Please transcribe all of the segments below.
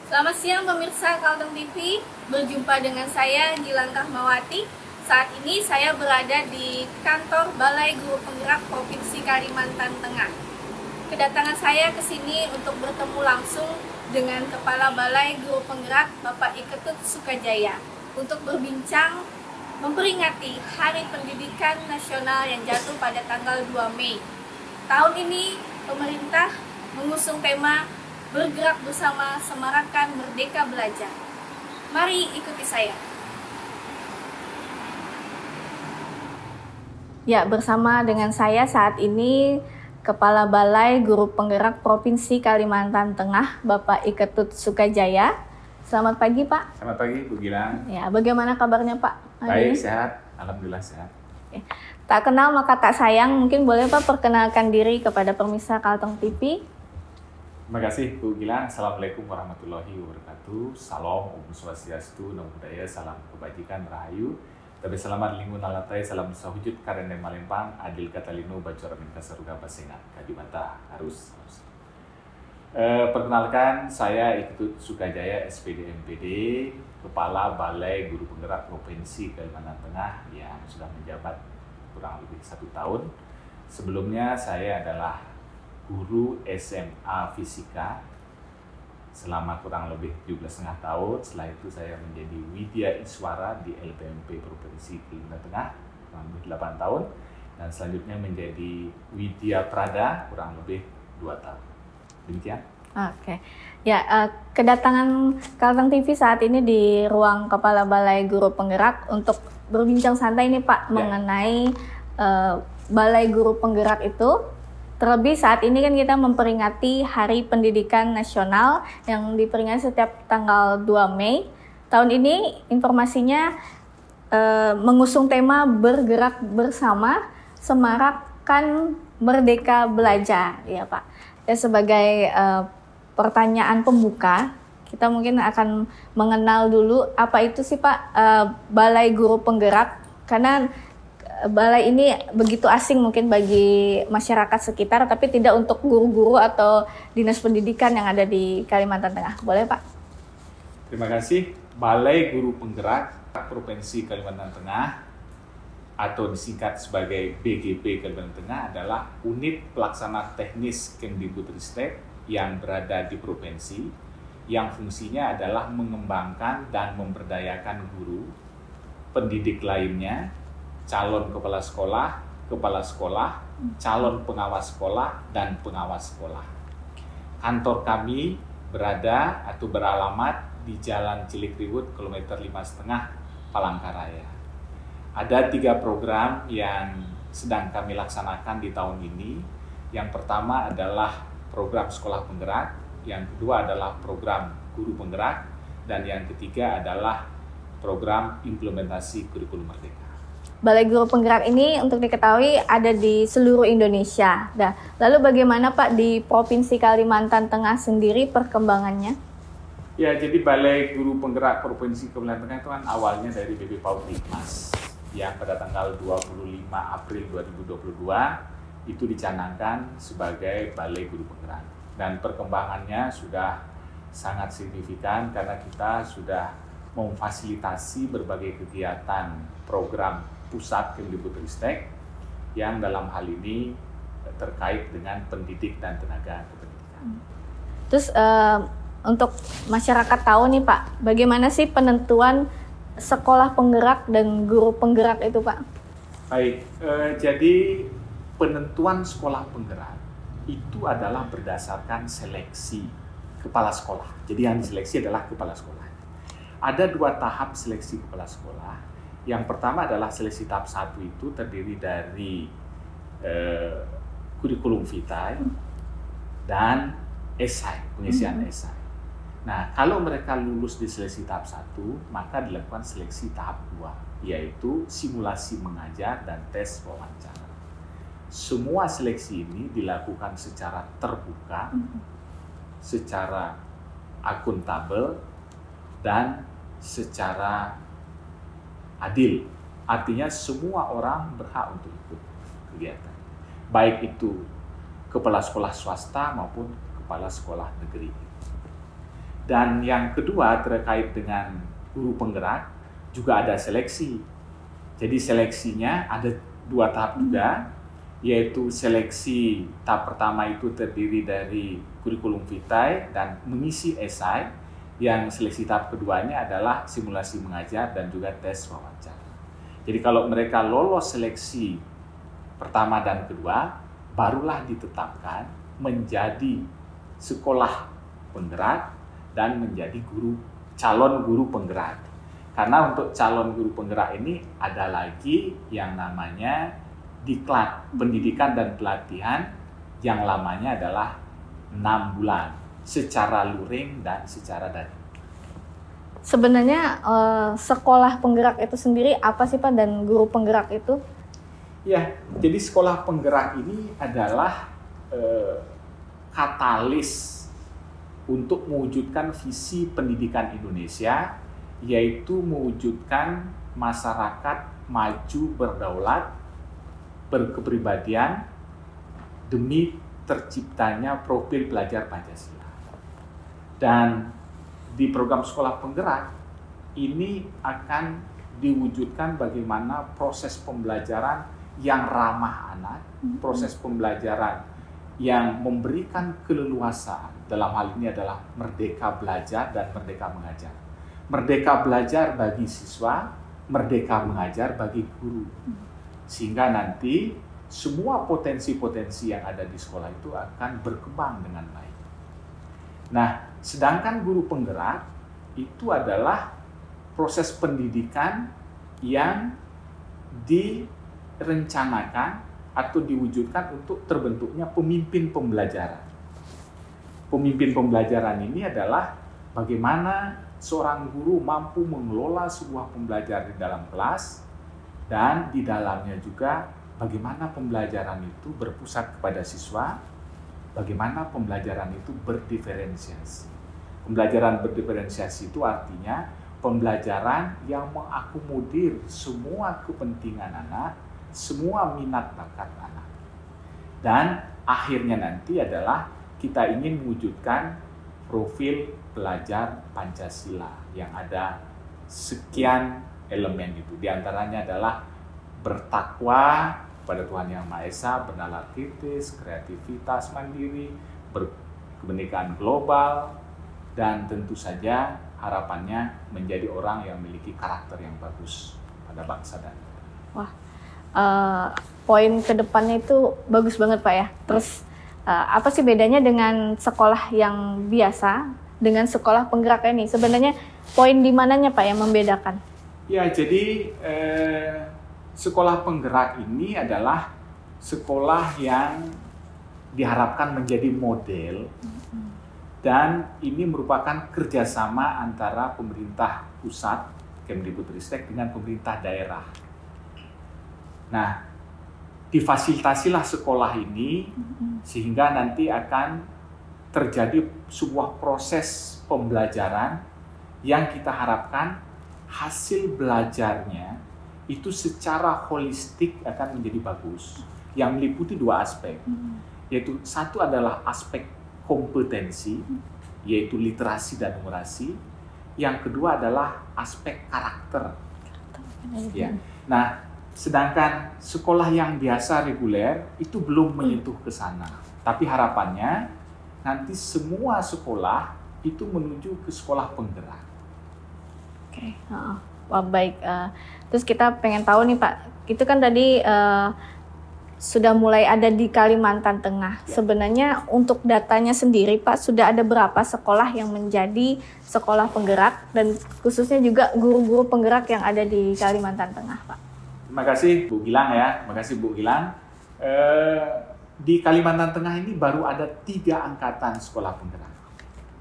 Selamat siang pemirsa Kalteng TV, berjumpa dengan saya Gilang Rahmawati. Saat ini saya berada di kantor Balai Guru Penggerak Provinsi Kalimantan Tengah. Kedatangan saya ke sini untuk bertemu langsung dengan Kepala Balai Guru Penggerak Bapak Iketut Sukajaya untuk berbincang memperingati Hari Pendidikan Nasional yang jatuh pada tanggal 2 Mei. Tahun ini pemerintah mengusung tema Bergerak Bersama Semarakan Merdeka Belajar. Mari ikuti saya. Ya, bersama dengan saya saat ini Kepala Balai Guru Penggerak Provinsi Kalimantan Tengah, Bapak Iketut Sukajaya. Selamat pagi, Pak. Selamat pagi, Bu Gilang. Ya, bagaimana kabarnya, Pak? Baik, sehat. Alhamdulillah sehat. Oke. Tak kenal maka tak sayang. Mungkin boleh Pak perkenalkan diri kepada pemirsa Kalteng TV. Terima kasih, Bu Gilang. Assalamualaikum warahmatullahi wabarakatuh. Salam, Om Swastiastu, Namo Buddhaya, salam kebajikan, rahayu. Tabe selamat lingkungan alatai, salam sahujud karena malempang, adil katalino, bacora minta seruga pasengat, kadimata harus. Perkenalkan, saya Iketut Sukajaya, SPD MPD, Kepala Balai Guru Penggerak Provinsi Kalimantan Tengah yang sudah menjabat kurang lebih 1 tahun. Sebelumnya saya adalah guru SMA Fisika selama kurang lebih 17,5 tahun. Setelah itu saya menjadi Widya Iswara di LPMP Provinsi Kalimantan Tengah kurang lebih 8 tahun. Dan selanjutnya menjadi Widya Prada kurang lebih 2 tahun. Demikian. Oke. Ya, kedatangan Kalteng TV saat ini di ruang Kepala Balai Guru Penggerak untuk berbincang santai nih Pak mengenai Balai Guru Penggerak itu. Terlebih saat ini kan kita memperingati Hari Pendidikan Nasional yang diperingati setiap tanggal 2 Mei. Tahun ini informasinya mengusung tema Bergerak Bersama Semarakan Merdeka Belajar, ya Pak. Ya, sebagai pertanyaan pembuka, kita mungkin akan mengenal dulu apa itu sih Pak Balai Guru Penggerak, karena balai ini begitu asing mungkin bagi masyarakat sekitar, tapi tidak untuk guru-guru atau dinas pendidikan yang ada di Kalimantan Tengah. Boleh Pak? Terima kasih. Balai Guru Penggerak Provinsi Kalimantan Tengah atau disingkat sebagai BGP Kalimantan Tengah adalah unit pelaksana teknis Kemdikbudristek yang berada di provinsi, yang fungsinya adalah mengembangkan dan memberdayakan guru, pendidik lainnya, calon kepala sekolah, calon pengawas sekolah, dan pengawas sekolah. Kantor kami berada atau beralamat di Jalan Cilikriwut, kilometer 5,5, Palangkaraya. Ada 3 program yang sedang kami laksanakan di tahun ini. Yang pertama adalah program sekolah penggerak, yang kedua adalah program guru penggerak, dan yang ketiga adalah program implementasi kurikulum merdeka. Balai Guru Penggerak ini untuk diketahui ada di seluruh Indonesia. Nah, lalu bagaimana Pak di Provinsi Kalimantan Tengah sendiri perkembangannya? Ya, jadi Balai Guru Penggerak Provinsi Kalimantan Tengah itu kan awalnya dari BP PAUD Dikmas yang pada tanggal 25 April 2022 itu dicanangkan sebagai Balai Guru Penggerak. Dan perkembangannya sudah sangat signifikan karena kita sudah memfasilitasi berbagai kegiatan program pusat Kemdikbudristek yang dalam hal ini terkait dengan pendidik dan tenaga kependidikan. Terus untuk masyarakat tahu nih Pak, bagaimana sih penentuan sekolah penggerak dan guru penggerak itu Pak? Baik, jadi penentuan sekolah penggerak itu adalah berdasarkan seleksi kepala sekolah. Jadi yang diseleksi adalah kepala sekolah. Ada 2 tahap seleksi kepala sekolah. Yang pertama adalah seleksi tahap 1 itu terdiri dari kurikulum vitae dan esai, pengisian esai. Nah, kalau mereka lulus di seleksi tahap 1, maka dilakukan seleksi tahap 2, yaitu simulasi mengajar dan tes wawancara. Semua seleksi ini dilakukan secara terbuka, secara akuntabel, dan secara adil. Artinya semua orang berhak untuk ikut kegiatan. Baik itu kepala sekolah swasta maupun kepala sekolah negeri. Dan yang kedua terkait dengan guru penggerak juga ada seleksi. Jadi seleksinya ada 2 tahap juga, yaitu seleksi tahap pertama itu terdiri dari kurikulum vitae dan mengisi esai. Yang seleksi tahap keduanya adalah simulasi mengajar dan juga tes wawancara. Jadi kalau mereka lolos seleksi pertama dan kedua, barulah ditetapkan menjadi sekolah penggerak dan menjadi calon guru penggerak. Karena untuk calon guru penggerak ini ada lagi yang namanya diklat, pendidikan dan pelatihan, yang lamanya adalah 6 bulan secara luring dan secara daring. Sebenarnya sekolah penggerak itu sendiri apa sih Pak, dan guru penggerak itu? Ya, jadi sekolah penggerak ini adalah katalis untuk mewujudkan visi pendidikan Indonesia, yaitu mewujudkan masyarakat maju berdaulat, berkepribadian demi terciptanya profil pelajar Pancasila. Dan di program sekolah penggerak ini akan diwujudkan bagaimana proses pembelajaran yang ramah anak, proses pembelajaran yang memberikan keleluasaan, dalam hal ini adalah merdeka belajar dan merdeka mengajar. Merdeka belajar bagi siswa, merdeka mengajar bagi guru. Sehingga nanti semua potensi-potensi yang ada di sekolah itu akan berkembang dengan baik. Nah, sedangkan guru penggerak itu adalah proses pendidikan yang direncanakan atau diwujudkan untuk terbentuknya pemimpin pembelajaran. Pemimpin pembelajaran ini adalah bagaimana seorang guru mampu mengelola sebuah pembelajaran di dalam kelas, dan di dalamnya juga bagaimana pembelajaran itu berpusat kepada siswa, bagaimana pembelajaran itu berdiferensiasi. Pembelajaran berdiferensiasi itu artinya pembelajaran yang mengakomodir semua kepentingan anak, semua minat bakat anak. Dan akhirnya nanti adalah kita ingin mewujudkan profil pelajar Pancasila yang ada sekian elemen itu. Di antaranya adalah bertakwa pada Tuhan Yang Maha Esa, bernalar kritis, kreativitas mandiri, berkebinekaan global, dan tentu saja harapannya menjadi orang yang memiliki karakter yang bagus pada bangsa dan negara. Wah, poin kedepannya itu bagus banget Pak ya. Terus apa sih bedanya dengan sekolah yang biasa dengan sekolah penggerak ini? Sebenarnya poin di mananya Pak yang membedakan? Ya, jadi sekolah penggerak ini adalah sekolah yang diharapkan menjadi model, dan ini merupakan kerjasama antara pemerintah pusat, Kemdikbudristek, dengan pemerintah daerah. Nah, difasilitasilah sekolah ini sehingga nanti akan terjadi sebuah proses pembelajaran yang kita harapkan hasil belajarnya itu secara holistik akan menjadi bagus, yang meliputi 2 aspek, yaitu satu adalah aspek kompetensi, yaitu literasi dan numerasi. Yang kedua adalah aspek karakter. Ya. Nah, sedangkan sekolah yang biasa reguler itu belum menyentuh ke sana. Tapi harapannya nanti semua sekolah itu menuju ke sekolah penggerak. Oke, wah baik. Terus kita pengen tahu nih Pak, itu kan tadi sudah mulai ada di Kalimantan Tengah. Ya. Sebenarnya untuk datanya sendiri Pak, sudah ada berapa sekolah yang menjadi sekolah penggerak, dan khususnya juga guru-guru penggerak yang ada di Kalimantan Tengah Pak? Terima kasih Bu Gilang ya, terima kasih Bu Gilang. Di Kalimantan Tengah ini baru ada 3 angkatan sekolah penggerak.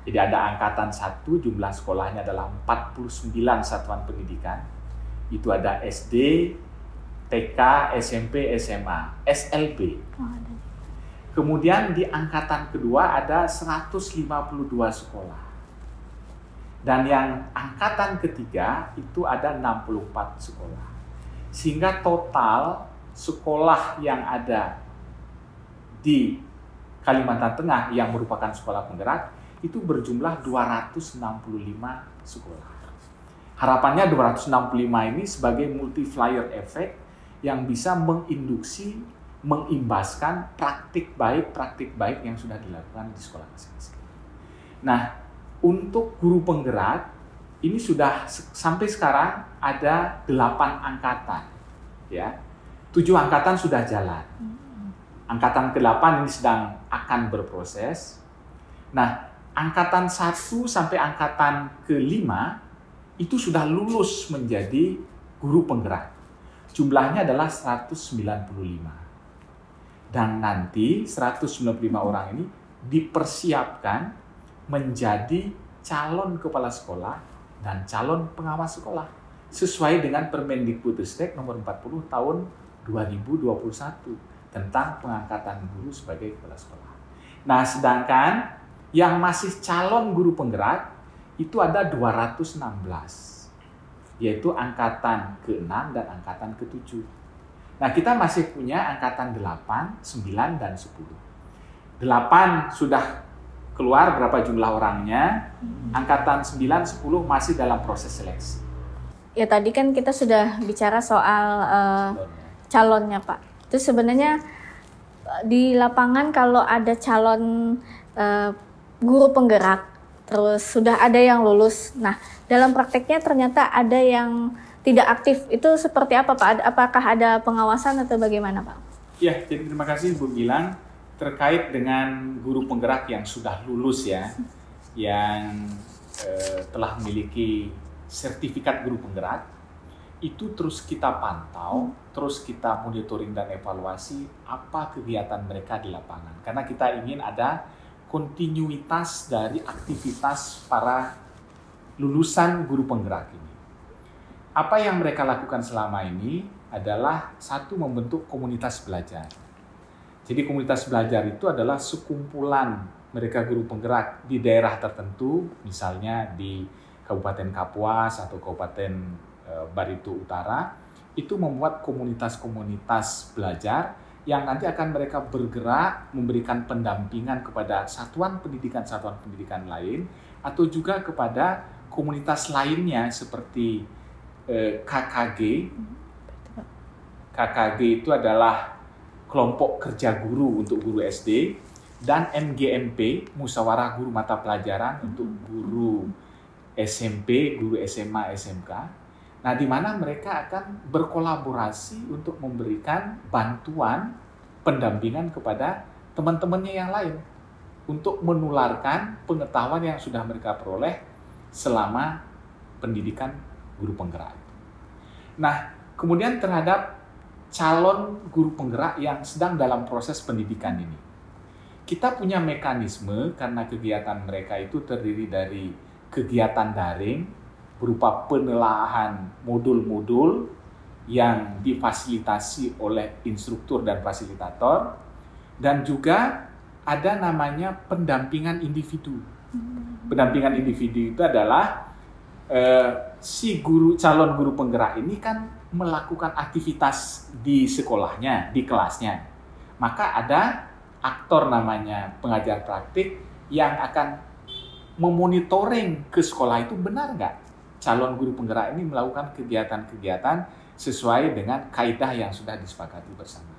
Jadi ada angkatan 1, jumlah sekolahnya adalah 49 satuan pendidikan. Itu ada SD, TK, SMP, SMA, SLB. Kemudian di angkatan kedua ada 152 sekolah. Dan yang angkatan ketiga itu ada 64 sekolah. Sehingga total sekolah yang ada di Kalimantan Tengah yang merupakan sekolah penggerak itu berjumlah 265 sekolah. Harapannya 265 ini sebagai multiplier effect yang bisa menginduksi, mengimbaskan praktik baik yang sudah dilakukan di sekolah masing-masing. Nah, untuk guru penggerak, ini sudah sampai sekarang ada 8 angkatan. Ya, 7 angkatan sudah jalan. Angkatan ke-8 ini sedang akan berproses. Nah, angkatan 1 sampai angkatan ke-5 itu sudah lulus menjadi guru penggerak. Jumlahnya adalah 195. Dan nanti 195 orang ini dipersiapkan menjadi calon kepala sekolah dan calon pengawas sekolah sesuai dengan Permendikbudristek nomor 40 tahun 2021 tentang pengangkatan guru sebagai kepala sekolah. Nah, sedangkan yang masih calon guru penggerak itu ada 216, yaitu angkatan ke-6 dan angkatan ke-7. Nah, kita masih punya angkatan 8, 9, dan 10. 8 sudah keluar berapa jumlah orangnya, angkatan 9, 10 masih dalam proses seleksi. Ya, tadi kan kita sudah bicara soal calonnya, Pak. Itu sebenarnya di lapangan kalau ada calon guru penggerak, terus sudah ada yang lulus. Nah, dalam prakteknya ternyata ada yang tidak aktif. Itu seperti apa, Pak? Apakah ada pengawasan atau bagaimana, Pak? Ya, jadi terima kasih Bu Gilang. Terkait dengan guru penggerak yang sudah lulus ya, yang telah memiliki sertifikat guru penggerak, itu terus kita pantau, terus kita monitoring dan evaluasi apa kegiatan mereka di lapangan. Karena kita ingin ada kontinuitas dari aktivitas para lulusan guru penggerak ini. Apa yang mereka lakukan selama ini adalah satu, membentuk komunitas belajar. Jadi komunitas belajar itu adalah sekumpulan mereka guru penggerak di daerah tertentu, misalnya di Kabupaten Kapuas atau Kabupaten Barito Utara, itu membuat komunitas-komunitas belajar yang nanti akan mereka bergerak memberikan pendampingan kepada satuan pendidikan lain atau juga kepada komunitas lainnya seperti KKG. KKG itu adalah kelompok kerja guru untuk guru SD, dan MGMP, Musyawarah Guru Mata Pelajaran untuk guru SMP, guru SMA, SMK. Nah, di mana mereka akan berkolaborasi untuk memberikan bantuan pendampingan kepada teman-temannya yang lain untuk menularkan pengetahuan yang sudah mereka peroleh selama pendidikan guru penggerak. Nah, kemudian terhadap calon guru penggerak yang sedang dalam proses pendidikan ini, kita punya mekanisme karena kegiatan mereka itu terdiri dari kegiatan daring berupa penelaahan modul-modul yang difasilitasi oleh instruktur dan fasilitator, dan juga ada namanya pendampingan individu. Pendampingan individu itu adalah si calon guru penggerak ini kan melakukan aktivitas di sekolahnya, di kelasnya. Maka ada aktor namanya pengajar praktik yang akan memonitoring ke sekolah itu benar nggak calon guru penggerak ini melakukan kegiatan-kegiatan sesuai dengan kaidah yang sudah disepakati bersama.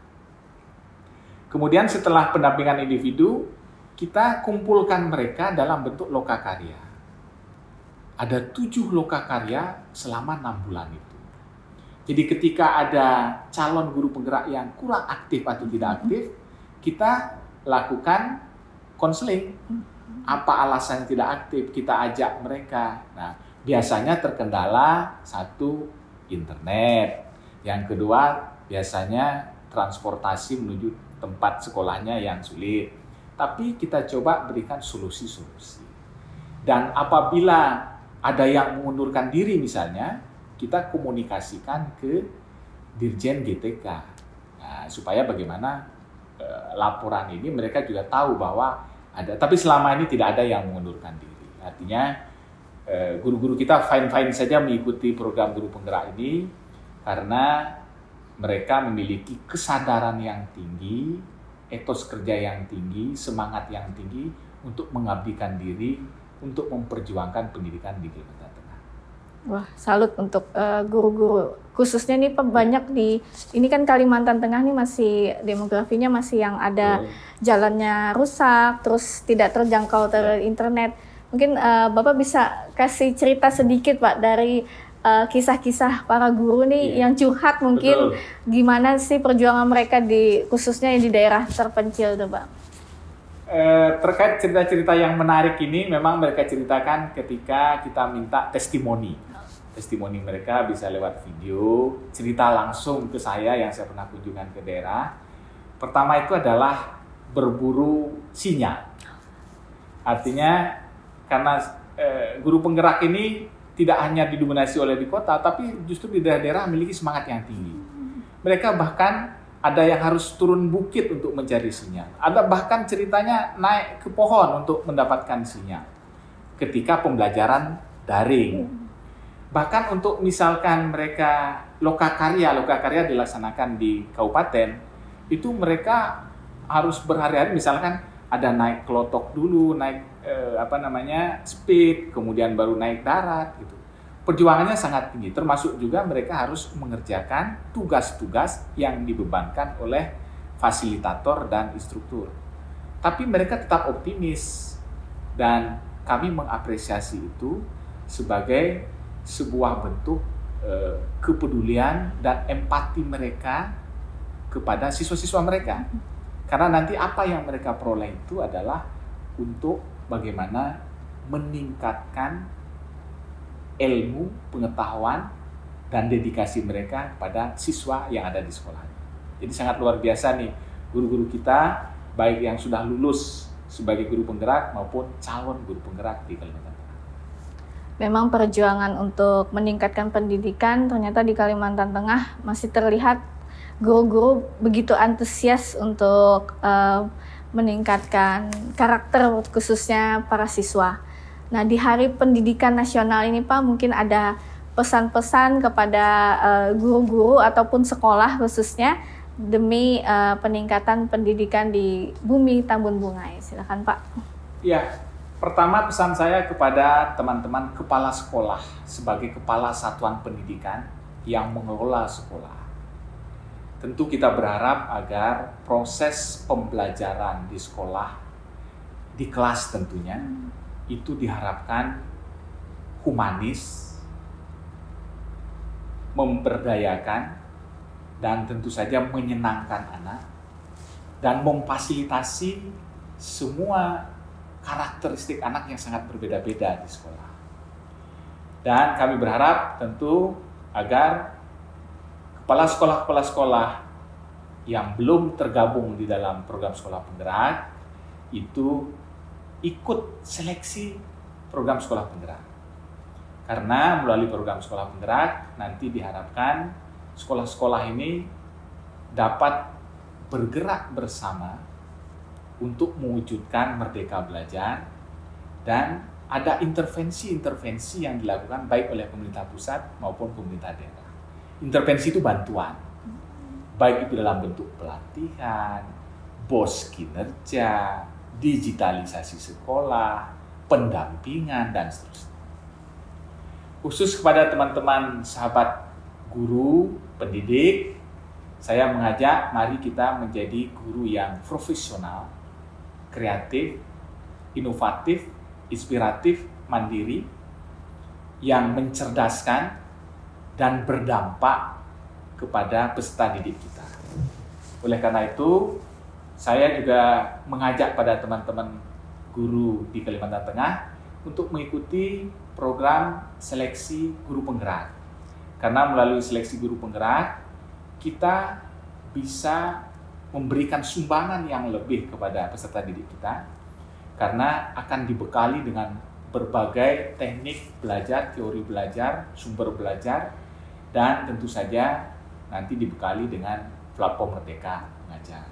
Kemudian setelah pendampingan individu, kita kumpulkan mereka dalam bentuk lokakarya. Ada 7 lokakarya selama 6 bulan itu. Jadi ketika ada calon guru penggerak yang kurang aktif atau tidak aktif, kita lakukan konseling. Apa alasannya tidak aktif, kita ajak mereka. Nah, biasanya terkendala satu, internet. Yang kedua, biasanya transportasi menuju tempat sekolahnya yang sulit. Tapi kita coba berikan solusi-solusi. Dan apabila ada yang mengundurkan diri misalnya, kita komunikasikan ke Dirjen GTK. Nah, supaya bagaimana laporan ini mereka juga tahu bahwa ada. Tapi selama ini tidak ada yang mengundurkan diri. Artinya guru-guru kita fine-fine saja mengikuti program guru penggerak ini karena mereka memiliki kesadaran yang tinggi, etos kerja yang tinggi, semangat yang tinggi untuk mengabdikan diri untuk memperjuangkan pendidikan di Kalimantan Tengah. Wah, salut untuk guru-guru. Khususnya nih Pak, banyak di ini kan Kalimantan Tengah nih masih demografinya masih yang ada jalannya rusak, terus tidak terjangkau internet. Mungkin Bapak bisa kasih cerita sedikit Pak dari kisah-kisah para guru nih yang curhat mungkin gimana sih perjuangan mereka di khususnya di daerah terpencil tuh Pak. Terkait cerita-cerita yang menarik ini memang mereka ceritakan ketika kita minta testimoni mereka bisa lewat video, cerita langsung ke saya yang saya pernah kunjungan ke daerah. Pertama itu adalah berburu sinyal. Artinya karena guru penggerak ini tidak hanya didominasi oleh di kota, tapi justru di daerah-daerah memiliki semangat yang tinggi. Mereka bahkan ada yang harus turun bukit untuk mencari sinyal. Ada bahkan ceritanya naik ke pohon untuk mendapatkan sinyal ketika pembelajaran daring. Bahkan untuk misalkan mereka lokakarya dilaksanakan di kabupaten, itu mereka harus berhari-hari misalkan ada naik kelotok dulu, naik speed, kemudian baru naik darat gitu. Perjuangannya sangat tinggi, termasuk juga mereka harus mengerjakan tugas-tugas yang dibebankan oleh fasilitator dan instruktur. Tapi mereka tetap optimis dan kami mengapresiasi itu sebagai sebuah bentuk kepedulian dan empati mereka kepada siswa-siswa mereka. Karena nanti apa yang mereka peroleh itu adalah untuk bagaimana meningkatkan ilmu, pengetahuan, dan dedikasi mereka kepada siswa yang ada di sekolah. Jadi sangat luar biasa nih guru-guru kita, baik yang sudah lulus sebagai guru penggerak maupun calon guru penggerak di Kalimantan Tengah. Memang perjuangan untuk meningkatkan pendidikan ternyata di Kalimantan Tengah masih terlihat guru-guru begitu antusias untuk meningkatkan karakter khususnya para siswa. Nah, di Hari Pendidikan Nasional ini Pak, mungkin ada pesan-pesan kepada guru-guru ataupun sekolah khususnya demi peningkatan pendidikan di Bumi Tambun Bungai. Silakan Pak. Ya, pertama pesan saya kepada teman-teman kepala sekolah sebagai kepala satuan pendidikan yang mengelola sekolah. Tentu kita berharap agar proses pembelajaran di sekolah, di kelas tentunya, itu diharapkan humanis, memberdayakan, dan tentu saja menyenangkan anak, dan memfasilitasi semua karakteristik anak yang sangat berbeda-beda di sekolah. Dan kami berharap tentu agar kepala sekolah yang belum tergabung di dalam program sekolah penggerak itu ikut seleksi program sekolah penggerak. Karena melalui program sekolah penggerak nanti diharapkan sekolah-sekolah ini dapat bergerak bersama untuk mewujudkan merdeka belajar, dan ada intervensi-intervensi yang dilakukan baik oleh pemerintah pusat maupun pemerintah daerah. Intervensi itu bantuan, baik itu dalam bentuk pelatihan, BOS kinerja, digitalisasi sekolah, pendampingan, dan seterusnya. Khusus kepada teman-teman sahabat guru, pendidik, saya mengajak mari kita menjadi guru yang profesional, kreatif, inovatif, inspiratif, mandiri, yang mencerdaskan dan berdampak kepada peserta didik kita. Oleh karena itu, saya juga mengajak pada teman-teman guru di Kalimantan Tengah untuk mengikuti program seleksi guru penggerak. Karena melalui seleksi guru penggerak, kita bisa memberikan sumbangan yang lebih kepada peserta didik kita, karena akan dibekali dengan berbagai teknik belajar, teori belajar, sumber belajar, dan tentu saja nanti dibekali dengan platform Merdeka Mengajar.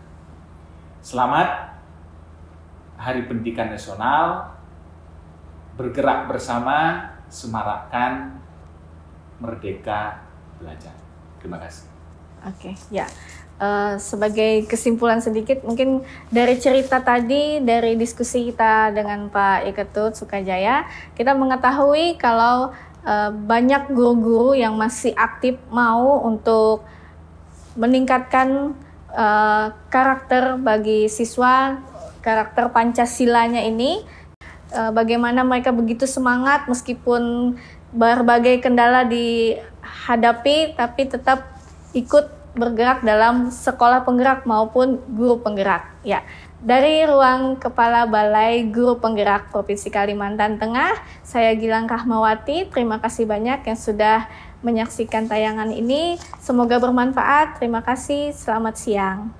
Selamat Hari Pendidikan Nasional, bergerak bersama, semarakkan Merdeka Belajar. Terima kasih. Oke, ya. sebagai kesimpulan sedikit, mungkin dari cerita tadi, dari diskusi kita dengan Pak Iketut Sukajaya, kita mengetahui kalau banyak guru-guru yang masih aktif mau untuk meningkatkan karakter bagi siswa, karakter Pancasilanya ini, bagaimana mereka begitu semangat meskipun berbagai kendala dihadapi, tapi tetap ikut bergerak dalam sekolah penggerak maupun guru penggerak. Ya, dari ruang Kepala Balai Guru Penggerak Provinsi Kalimantan Tengah, saya Gilang Rahmawati. Terima kasih banyak yang sudah menyaksikan tayangan ini. Semoga bermanfaat. Terima kasih. Selamat siang.